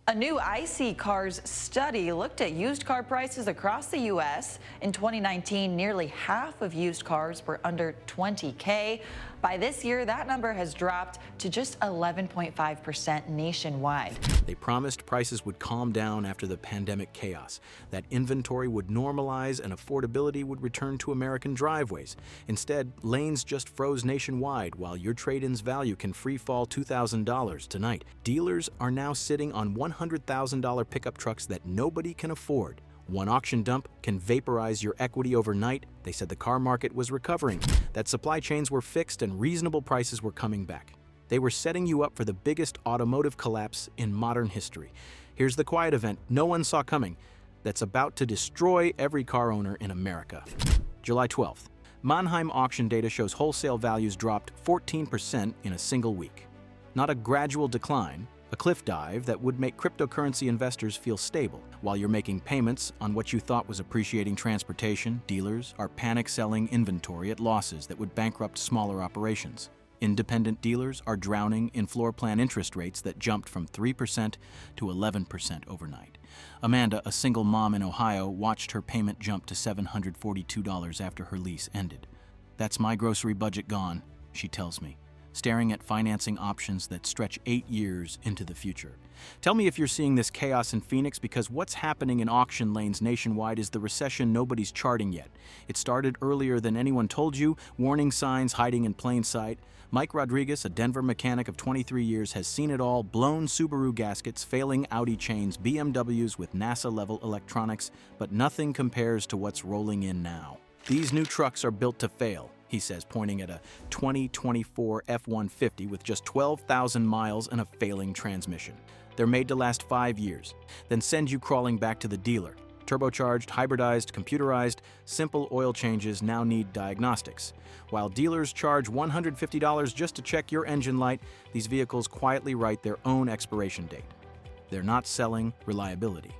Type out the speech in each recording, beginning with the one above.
A new IC Cars study looked at used car prices across the U.S. In 2019, nearly half of used cars were under $20K. By this year, that number has dropped to just 11.5% nationwide. They promised prices would calm down after the pandemic chaos, that inventory would normalize and affordability would return to American driveways. Instead, lanes just froze nationwide while your trade-in's value can free fall $2,000 tonight. Dealers are now sitting on $100,000 pickup trucks that nobody can afford. One auction dump can vaporize your equity overnight. They said the car market was recovering, that supply chains were fixed and reasonable prices were coming back. They were setting you up for the biggest automotive collapse in modern history. Here's the quiet event no one saw coming that's about to destroy every car owner in America. July 12th. Mannheim auction data shows wholesale values dropped 14% in a single week. Not a gradual decline, a cliff dive that would make cryptocurrency investors feel stable. While you're making payments on what you thought was appreciating transportation, dealers are panic selling inventory at losses that would bankrupt smaller operations. Independent dealers are drowning in floor plan interest rates that jumped from 3% to 11% overnight. Amanda, a single mom in Ohio, watched her payment jump to $742 after her lease ended. "That's my grocery budget gone," she tells me, staring at financing options that stretch 8 years into the future. Tell me if you're seeing this chaos in Phoenix, because what's happening in auction lanes nationwide is the recession nobody's charting yet. It started earlier than anyone told you, warning signs hiding in plain sight. Mike Rodriguez, a Denver mechanic of 23 years, has seen it all: blown Subaru gaskets, failing Audi chains, BMWs with NASA-level electronics, but nothing compares to what's rolling in now. "These new trucks are built to fail," he says, pointing at a 2024 F-150 with just 12,000 miles and a failing transmission. "They're made to last 5 years, then send you crawling back to the dealer. Turbocharged, hybridized, computerized, simple oil changes now need diagnostics. While dealers charge $150 just to check your engine light, these vehicles quietly write their own expiration date. They're not selling reliability.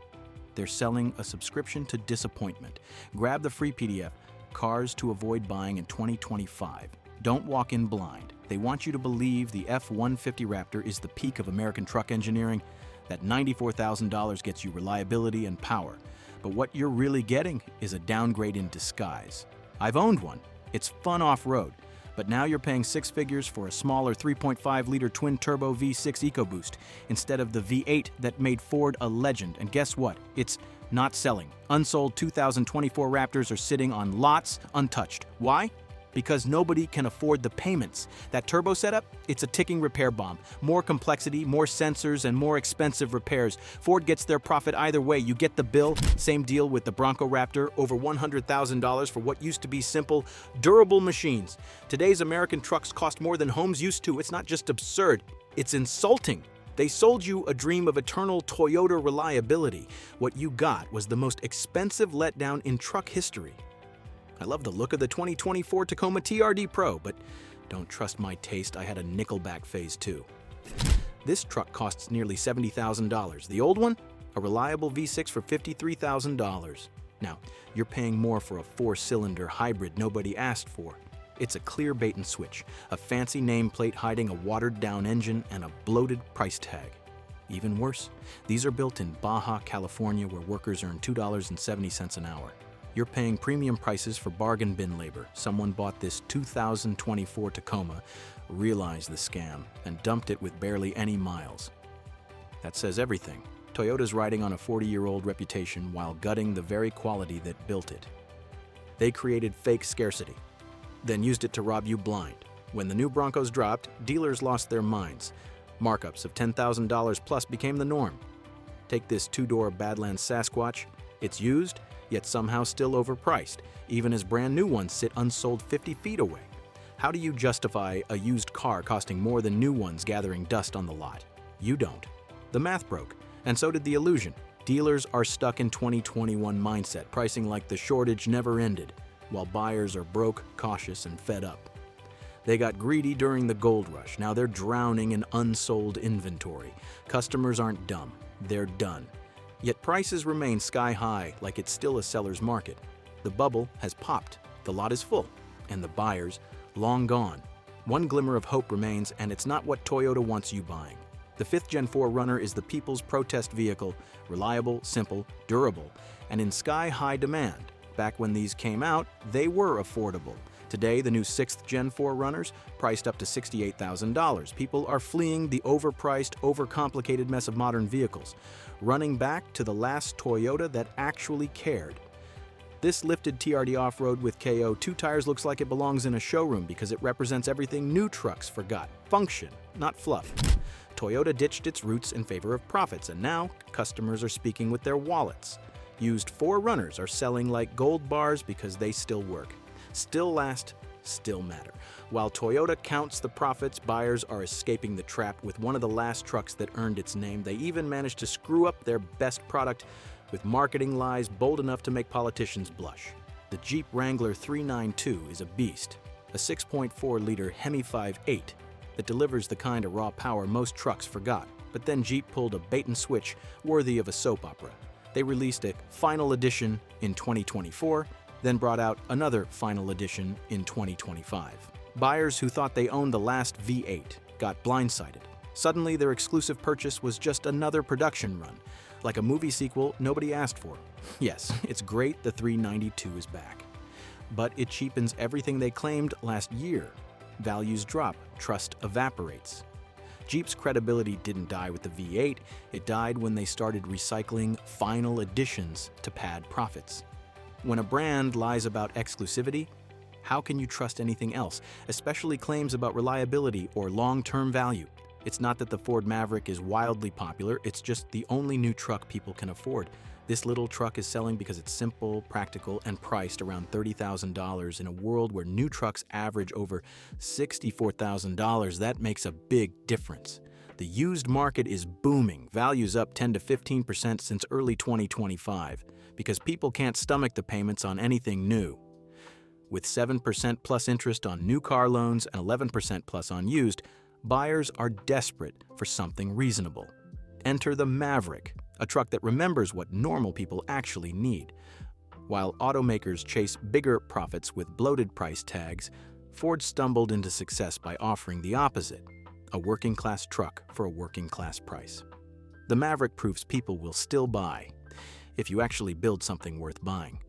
They're selling a subscription to disappointment. Grab the free PDF, Cars to Avoid Buying in 2025. Don't walk in blind. They want you to believe the F-150 Raptor is the peak of American truck engineering, that $94,000 gets you reliability and power. But what you're really getting is a downgrade in disguise. I've owned one. It's fun off-road. But now you're paying 6 figures for a smaller 3.5-liter twin-turbo V6 EcoBoost instead of the V8 that made Ford a legend. And guess what? It's not selling. Unsold 2024 Raptors are sitting on lots untouched. Why? Because nobody can afford the payments. That turbo setup, it's a ticking repair bomb. More complexity, more sensors, and more expensive repairs. Ford gets their profit either way. You get the bill. Same deal with the Bronco Raptor, over $100,000 for what used to be simple, durable machines. Today's American trucks cost more than homes used to. It's not just absurd, it's insulting. They sold you a dream of eternal Toyota reliability. What you got was the most expensive letdown in truck history. I love the look of the 2024 Tacoma TRD Pro, but don't trust my taste. I had a Nickelback phase too. This truck costs nearly $70,000. The old one? A reliable V6 for $53,000. Now, you're paying more for a 4-cylinder hybrid nobody asked for. It's a clear bait and switch, a fancy nameplate hiding a watered-down engine and a bloated price tag. Even worse, these are built in Baja, California, where workers earn $2.70 an hour. You're paying premium prices for bargain bin labor. Someone bought this 2024 Tacoma, realized the scam, and dumped it with barely any miles. That says everything. Toyota's riding on a 40-year-old reputation while gutting the very quality that built it. They created fake scarcity, then used it to rob you blind. When the new Broncos dropped, dealers lost their minds. Markups of $10,000 plus became the norm. Take this 2-door Badlands Sasquatch. It's used, yet somehow still overpriced, even as brand new ones sit unsold 50 feet away. How do you justify a used car costing more than new ones gathering dust on the lot? You don't. The math broke, and so did the illusion. Dealers are stuck in 2021 mindset, pricing like the shortage never ended, while buyers are broke, cautious, and fed up. They got greedy during the gold rush. Now they're drowning in unsold inventory. Customers aren't dumb. They're done. Yet prices remain sky high, like it's still a seller's market. The bubble has popped, the lot is full, and the buyers long gone. One glimmer of hope remains, and it's not what Toyota wants you buying. The 5th Gen 4 Runner is the people's protest vehicle, reliable, simple, durable, and in sky-high demand. Back when these came out, they were affordable. Today, the new 6th Gen 4 Runners, priced up to $68,000. People are fleeing the overpriced, overcomplicated mess of modern vehicles, running back to the last Toyota that actually cared. This lifted TRD off-road with KO 2 tires looks like it belongs in a showroom because it represents everything new trucks forgot: function, not fluff. Toyota ditched its roots in favor of profits, and now customers are speaking with their wallets. Used 4 Runners are selling like gold bars because they still work, still last, still matter. While Toyota counts the profits, buyers are escaping the trap with one of the last trucks that earned its name. They even managed to screw up their best product with marketing lies bold enough to make politicians blush. The Jeep Wrangler 392 is a beast, a 6.4-liter Hemi 5.8 that delivers the kind of raw power most trucks forgot. But then Jeep pulled a bait-and-switch worthy of a soap opera. They released a final edition in 2024, then brought out another final edition in 2025. Buyers who thought they owned the last V8 got blindsided. Suddenly, their exclusive purchase was just another production run, like a movie sequel nobody asked for. Yes, it's great the 392 is back, but it cheapens everything they claimed last year. Values drop, trust evaporates. Jeep's credibility didn't die with the V8, it died when they started recycling final editions to pad profits. When a brand lies about exclusivity, how can you trust anything else, especially claims about reliability or long-term value? It's not that the Ford Maverick is wildly popular, it's just the only new truck people can afford. This little truck is selling because it's simple, practical, and priced around $30,000 in a world where new trucks average over $64,000. That makes a big difference. The used market is booming, values up 10 to 15% since early 2025, because people can't stomach the payments on anything new. With 7% plus interest on new car loans and 11% plus on used, buyers are desperate for something reasonable. Enter the Maverick, a truck that remembers what normal people actually need. While automakers chase bigger profits with bloated price tags, Ford stumbled into success by offering the opposite: a working-class truck for a working-class price. The Maverick proves people will still buy if you actually build something worth buying.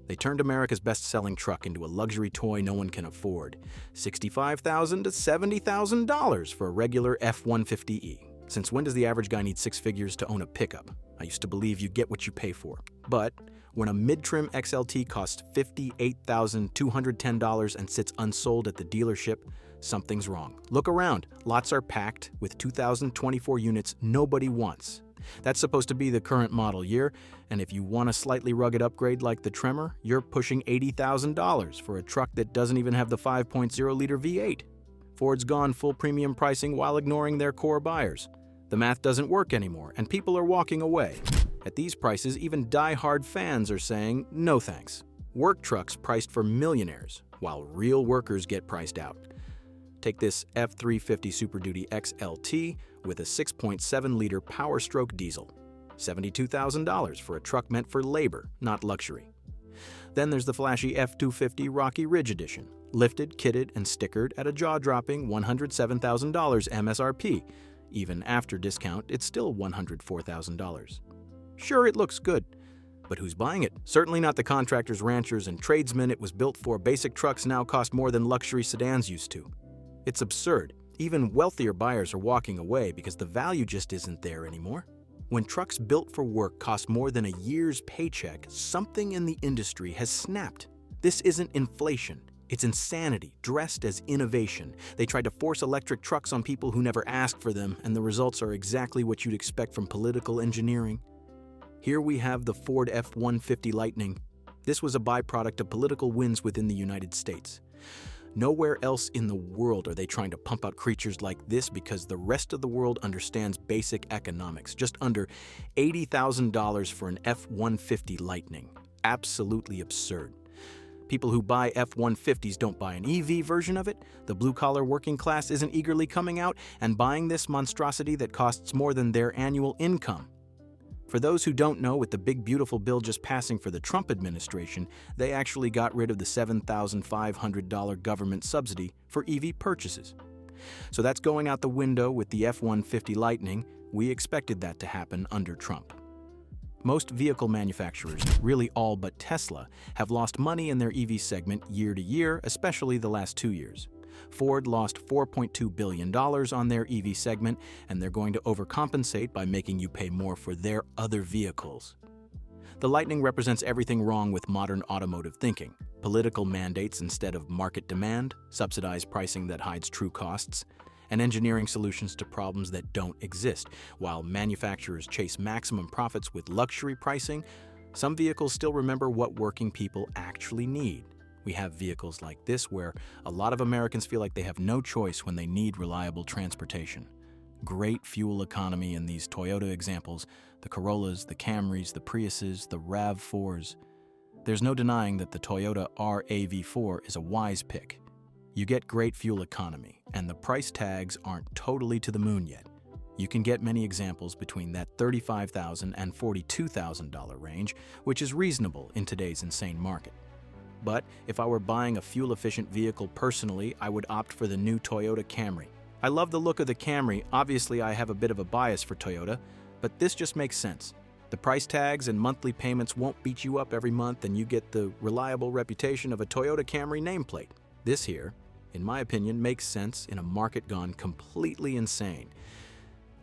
They turned America's best-selling truck into a luxury toy no one can afford. $65,000 to $70,000 for a regular F-150E. Since when does the average guy need 6 figures to own a pickup? I used to believe you get what you pay for. But when a mid-trim XLT costs $58,210 and sits unsold at the dealership, something's wrong. Look around. Lots are packed with 2024 units nobody wants. That's supposed to be the current model year, and if you want a slightly rugged upgrade like the Tremor, you're pushing $80,000 for a truck that doesn't even have the 5.0-liter V8. Ford's gone full premium pricing while ignoring their core buyers. The math doesn't work anymore, and people are walking away. At these prices, even die-hard fans are saying, no thanks. Work trucks priced for millionaires, while real workers get priced out. Take this F350 Super Duty XLT with a 6.7-liter Power Stroke diesel. $72,000 for a truck meant for labor, not luxury. Then there's the flashy F250 Rocky Ridge Edition, lifted, kitted, and stickered at a jaw-dropping $107,000 MSRP. Even after discount, it's still $104,000. Sure, it looks good, but who's buying it? Certainly not the contractors, ranchers, and tradesmen it was built for. Basic trucks now cost more than luxury sedans used to. It's absurd. Even wealthier buyers are walking away because the value just isn't there anymore. When trucks built for work cost more than a year's paycheck, something in the industry has snapped. This isn't inflation. It's insanity, dressed as innovation. They tried to force electric trucks on people who never asked for them, and the results are exactly what you'd expect from political engineering. Here we have the Ford F-150 Lightning. This was a byproduct of political wins within the United States. Nowhere else in the world are they trying to pump out creatures like this because the rest of the world understands basic economics. Just under $80,000 for an F-150 Lightning. Absolutely absurd. People who buy F-150s don't buy an EV version of it. The blue-collar working class isn't eagerly coming out and buying this monstrosity that costs more than their annual income. For those who don't know, with the big beautiful bill just passing for the Trump administration, they actually got rid of the $7,500 government subsidy for EV purchases. So that's going out the window with the F-150 Lightning. We expected that to happen under Trump. Most vehicle manufacturers, really all but Tesla, have lost money in their EV segment year to year, especially the last 2 years. Ford lost $4.2 billion on their EV segment, and they're going to overcompensate by making you pay more for their other vehicles. The Lightning represents everything wrong with modern automotive thinking: political mandates instead of market demand, subsidized pricing that hides true costs, and engineering solutions to problems that don't exist. While manufacturers chase maximum profits with luxury pricing, some vehicles still remember what working people actually need. We have vehicles like this where a lot of Americans feel like they have no choice when they need reliable transportation. Great fuel economy in these Toyota examples: the Corollas, the Camrys, the Priuses, the RAV4s. There's no denying that the Toyota RAV4 is a wise pick. You get great fuel economy, and the price tags aren't totally to the moon yet. You can get many examples between that $35,000 and $42,000 range, which is reasonable in today's insane market. But if I were buying a fuel-efficient vehicle personally, I would opt for the new Toyota Camry. I love the look of the Camry. Obviously, I have a bit of a bias for Toyota, but this just makes sense. The price tags and monthly payments won't beat you up every month, and you get the reliable reputation of a Toyota Camry nameplate. This here, in my opinion, makes sense in a market gone completely insane.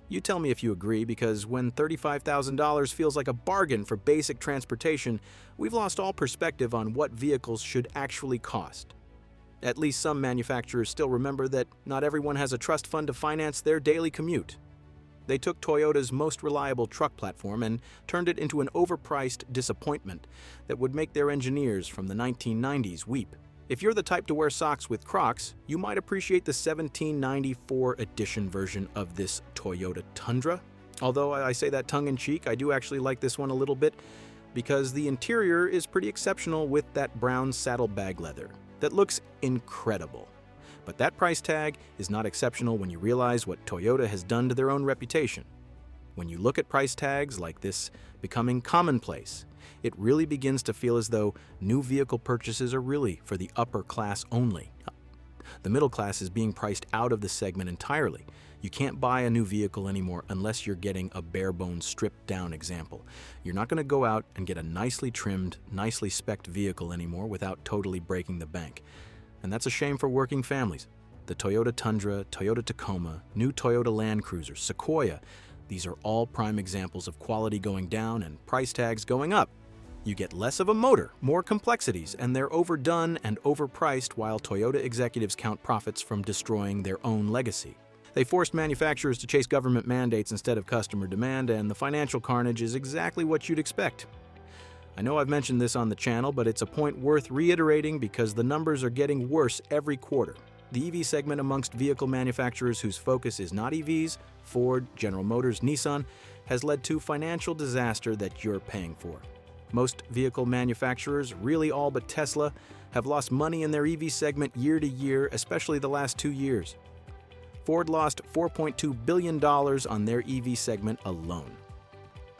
You tell me if you agree, because when $35,000 feels like a bargain for basic transportation, we've lost all perspective on what vehicles should actually cost. At least some manufacturers still remember that not everyone has a trust fund to finance their daily commute. They took Toyota's most reliable truck platform and turned it into an overpriced disappointment that would make their engineers from the 1990s weep. If you're the type to wear socks with Crocs, you might appreciate the 1794 edition version of this Toyota Tundra. Although I say that tongue-in-cheek, I do actually like this one a little bit, because the interior is pretty exceptional with that brown saddlebag leather that looks incredible. But that price tag is not exceptional when you realize what Toyota has done to their own reputation. When you look at price tags like this becoming commonplace, it really begins to feel as though new vehicle purchases are really for the upper class only. The middle class is being priced out of the segment entirely. You can't buy a new vehicle anymore unless you're getting a bare-bones, stripped-down example. You're not going to go out and get a nicely trimmed, nicely spec'd vehicle anymore without totally breaking the bank. And that's a shame for working families. The Toyota Tundra, Toyota Tacoma, new Toyota Land Cruiser, Sequoia, these are all prime examples of quality going down and price tags going up. You get less of a motor, more complexities, and they're overdone and overpriced while Toyota executives count profits from destroying their own legacy. They forced manufacturers to chase government mandates instead of customer demand, and the financial carnage is exactly what you'd expect. I know I've mentioned this on the channel, but it's a point worth reiterating because the numbers are getting worse every quarter. The EV segment amongst vehicle manufacturers whose focus is not EVs, Ford, General Motors, Nissan, has led to financial disaster that you're paying for. Most vehicle manufacturers, really all but Tesla, have lost money in their EV segment year to year, especially the last 2 years. Ford lost $4.2 billion on their EV segment alone.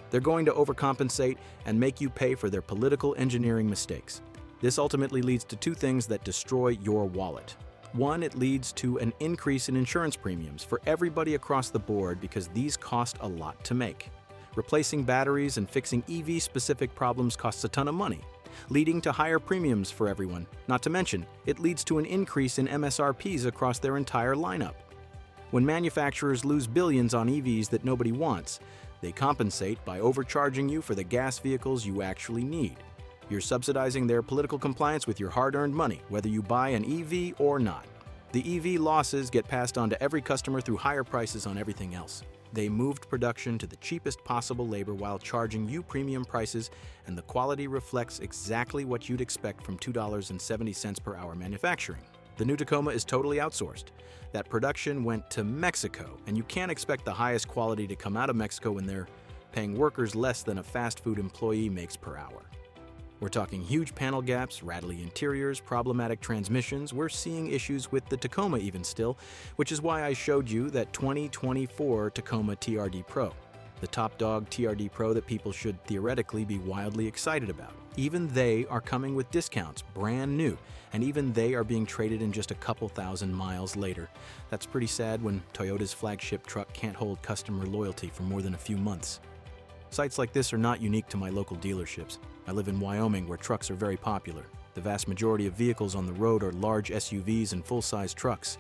They're going to overcompensate and make you pay for their political engineering mistakes. This ultimately leads to two things that destroy your wallet. One, it leads to an increase in insurance premiums for everybody across the board because these cost a lot to make. Replacing batteries and fixing EV-specific problems costs a ton of money, leading to higher premiums for everyone. Not to mention, it leads to an increase in MSRPs across their entire lineup. When manufacturers lose billions on EVs that nobody wants, they compensate by overcharging you for the gas vehicles you actually need. You're subsidizing their political compliance with your hard-earned money, whether you buy an EV or not. The EV losses get passed on to every customer through higher prices on everything else. They moved production to the cheapest possible labor while charging you premium prices, and the quality reflects exactly what you'd expect from $2.70 per hour manufacturing. The new Tacoma is totally outsourced. That production went to Mexico, and you can't expect the highest quality to come out of Mexico when they're paying workers less than a fast food employee makes per hour. We're talking huge panel gaps, rattly interiors, problematic transmissions. We're seeing issues with the Tacoma even still, which is why I showed you that 2024 Tacoma TRD Pro. the top dog TRD Pro that people should theoretically be wildly excited about. Even they are coming with discounts, brand new, and even they are being traded in just a couple thousand miles later. That's pretty sad when Toyota's flagship truck can't hold customer loyalty for more than a few months. Sites like this are not unique to my local dealerships. I live in Wyoming, where trucks are very popular. The vast majority of vehicles on the road are large SUVs and full-size trucks.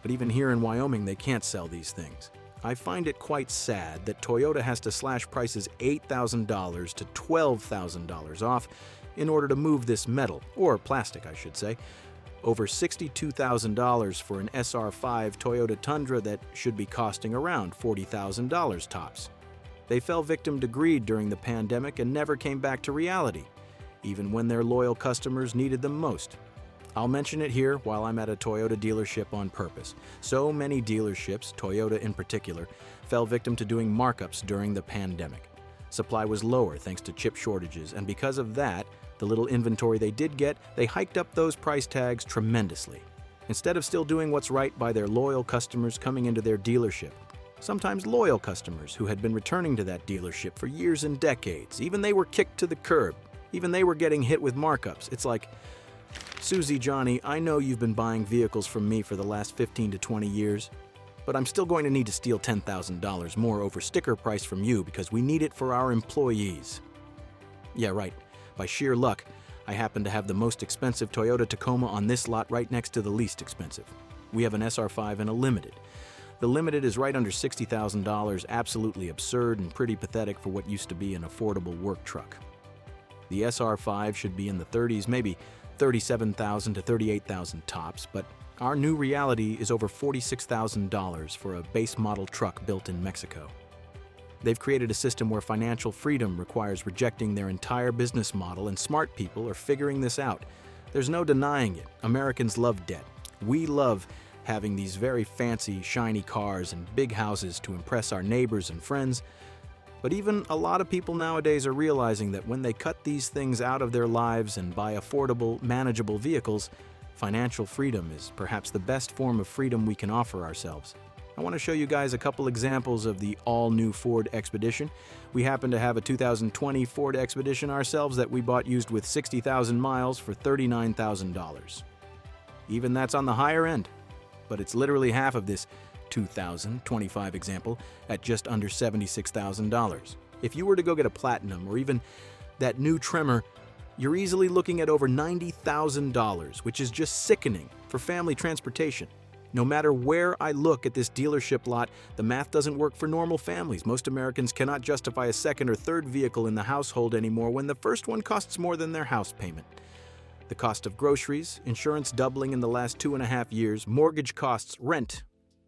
But even here in Wyoming, they can't sell these things. I find it quite sad that Toyota has to slash prices $8,000 to $12,000 off in order to move this metal, or plastic I should say, over $62,000 for an SR5 Toyota Tundra that should be costing around $40,000 tops. They fell victim to greed during the pandemic and never came back to reality, even when their loyal customers needed them most. I'll mention it here while I'm at a Toyota dealership on purpose. So many dealerships, Toyota in particular, fell victim to doing markups during the pandemic. Supply was lower thanks to chip shortages, and because of that, the little inventory they did get, they hiked up those price tags tremendously. Instead of still doing what's right by their loyal customers coming into their dealership, sometimes loyal customers who had been returning to that dealership for years and decades, even they were kicked to the curb. Even they were getting hit with markups. It's like, Susie, Johnny, I know you've been buying vehicles from me for the last 15 to 20 years, but I'm still going to need to steal $10,000 more over sticker price from you because we need it for our employees. Yeah, right. By sheer luck, I happen to have the most expensive Toyota Tacoma on this lot right next to the least expensive. We have an SR5 and a Limited. The Limited is right under $60,000, absolutely absurd and pretty pathetic for what used to be an affordable work truck. The SR5 should be in the 30s, maybe $37,000 to $38,000 tops, but our new reality is over $46,000 for a base model truck built in Mexico. They've created a system where financial freedom requires rejecting their entire business model, and smart people are figuring this out. There's no denying it. Americans love debt. We love having these very fancy, shiny cars and big houses to impress our neighbors and friends. But even a lot of people nowadays are realizing that when they cut these things out of their lives and buy affordable, manageable vehicles, financial freedom is perhaps the best form of freedom we can offer ourselves. I want to show you guys a couple examples of the all-new Ford Expedition. We happen to have a 2020 Ford Expedition ourselves that we bought used with 60,000 miles for $39,000. Even that's on the higher end, but it's literally half of this 2025 example at just under $76,000. If you were to go get a Platinum or even that new Tremor, you're easily looking at over $90,000, which is just sickening for family transportation. No matter where I look at this dealership lot, the math doesn't work for normal families. Most Americans cannot justify a second or third vehicle in the household anymore when the first one costs more than their house payment. The cost of groceries, insurance doubling in the last 2.5 years, mortgage costs, rent.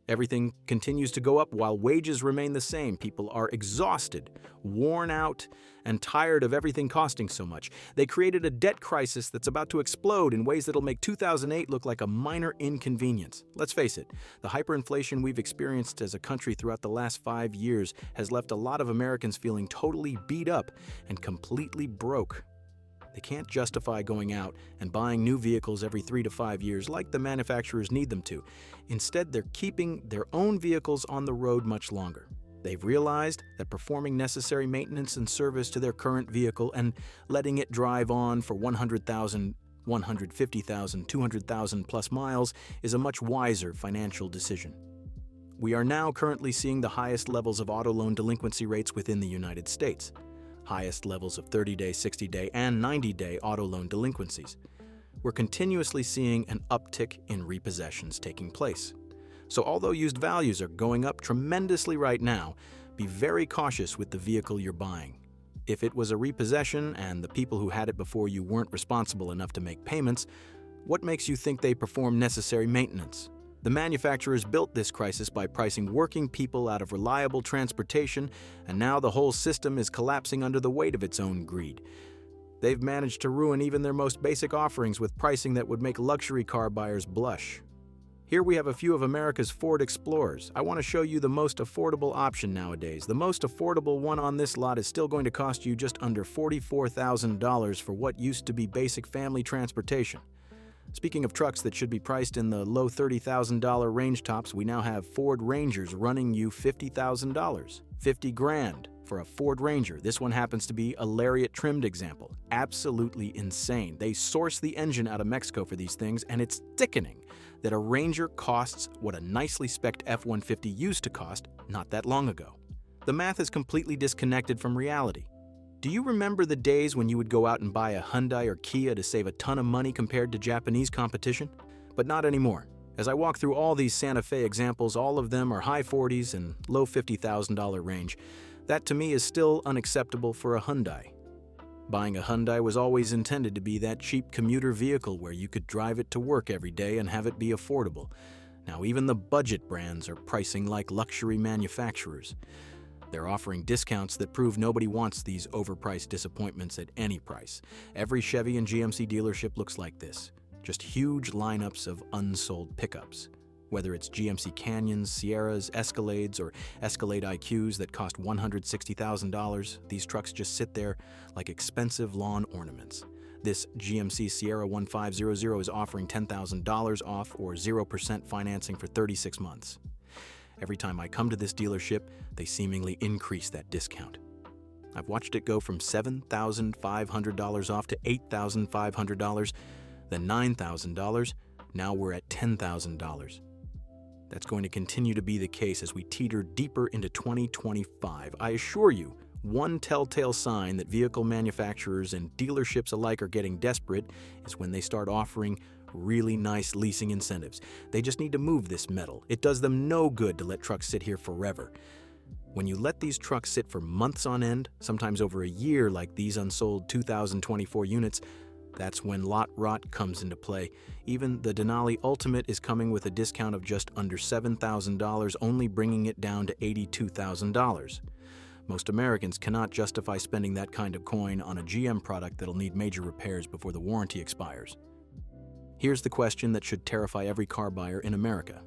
Everything continues to go up while wages remain the same. People are exhausted, worn out, and tired of everything costing so much. They created a debt crisis that's about to explode in ways that'll make 2008 look like a minor inconvenience. Let's face it, the hyperinflation we've experienced as a country throughout the last 5 years has left a lot of Americans feeling totally beat up and completely broke. They can't justify going out and buying new vehicles every 3 to 5 years like the manufacturers need them to. Instead, they're keeping their own vehicles on the road much longer. They've realized that performing necessary maintenance and service to their current vehicle and letting it drive on for 100,000, 150,000, 200,000 plus miles is a much wiser financial decision. We are now currently seeing the highest levels of auto loan delinquency rates within the United States. Highest levels of 30-day, 60-day, and 90-day auto loan delinquencies. We're continuously seeing an uptick in repossessions taking place. So although used values are going up tremendously right now, be very cautious with the vehicle you're buying. If it was a repossession and the people who had it before you weren't responsible enough to make payments, what makes you think they perform necessary maintenance? The manufacturers built this crisis by pricing working people out of reliable transportation, and now the whole system is collapsing under the weight of its own greed. They've managed to ruin even their most basic offerings with pricing that would make luxury car buyers blush. Here we have a few of America's Ford Explorers. I want to show you the most affordable option nowadays. The most affordable one on this lot is still going to cost you just under $44,000 for what used to be basic family transportation. Speaking of trucks that should be priced in the low $30,000 range tops, we now have Ford Rangers running you $50,000. 50 grand for a Ford Ranger. This one happens to be a Lariat trimmed example. Absolutely insane. They source the engine out of Mexico for these things, and it's sickening that a Ranger costs what a nicely spec'd F-150 used to cost not that long ago. The math is completely disconnected from reality. Do you remember the days when you would go out and buy a Hyundai or Kia to save a ton of money compared to Japanese competition? But not anymore. As I walk through all these Santa Fe examples, all of them are high 40s and low $50,000 range. That to me is still unacceptable for a Hyundai. Buying a Hyundai was always intended to be that cheap commuter vehicle where you could drive it to work every day and have it be affordable. Now even the budget brands are pricing like luxury manufacturers. They're offering discounts that prove nobody wants these overpriced disappointments at any price. Every Chevy and GMC dealership looks like this. Just huge lineups of unsold pickups. Whether it's GMC Canyons, Sierras, Escalades, or Escalade IQs that cost $160,000, these trucks just sit there like expensive lawn ornaments. This GMC Sierra 1500 is offering $10,000 off or 0% financing for 36 months. Every time I come to this dealership, they seemingly increase that discount. I've watched it go from $7,500 off to $8,500, then $9,000, now we're at $10,000. That's going to continue to be the case as we teeter deeper into 2025. I assure you, one telltale sign that vehicle manufacturers and dealerships alike are getting desperate is when they start offering really nice leasing incentives. They just need to move this metal. It does them no good to let trucks sit here forever. When you let these trucks sit for months on end, sometimes over a year like these unsold 2024 units, that's when lot rot comes into play. Even the Denali Ultimate is coming with a discount of just under $7,000, only bringing it down to $82,000. Most Americans cannot justify spending that kind of coin on a GM product that'll need major repairs before the warranty expires. Here's the question that should terrify every car buyer in America.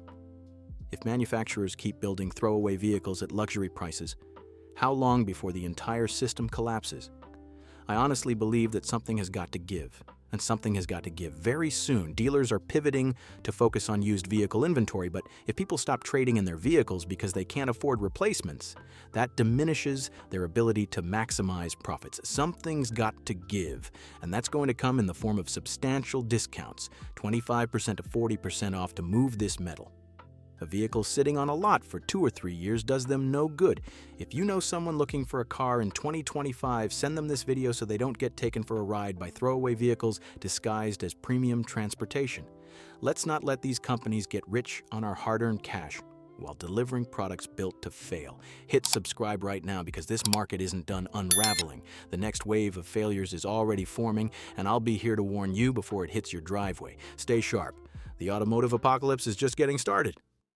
If manufacturers keep building throwaway vehicles at luxury prices, how long before the entire system collapses? I honestly believe that something has got to give, and something has got to give very soon. Dealers are pivoting to focus on used vehicle inventory, but if people stop trading in their vehicles because they can't afford replacements, that diminishes their ability to maximize profits. Something's got to give, and that's going to come in the form of substantial discounts, 25% to 40% off to move this metal. A vehicle sitting on a lot for 2 or 3 years does them no good. If you know someone looking for a car in 2025, send them this video so they don't get taken for a ride by throwaway vehicles disguised as premium transportation. Let's not let these companies get rich on our hard-earned cash while delivering products built to fail. Hit subscribe right now because this market isn't done unraveling. The next wave of failures is already forming, and I'll be here to warn you before it hits your driveway. Stay sharp. The automotive apocalypse is just getting started.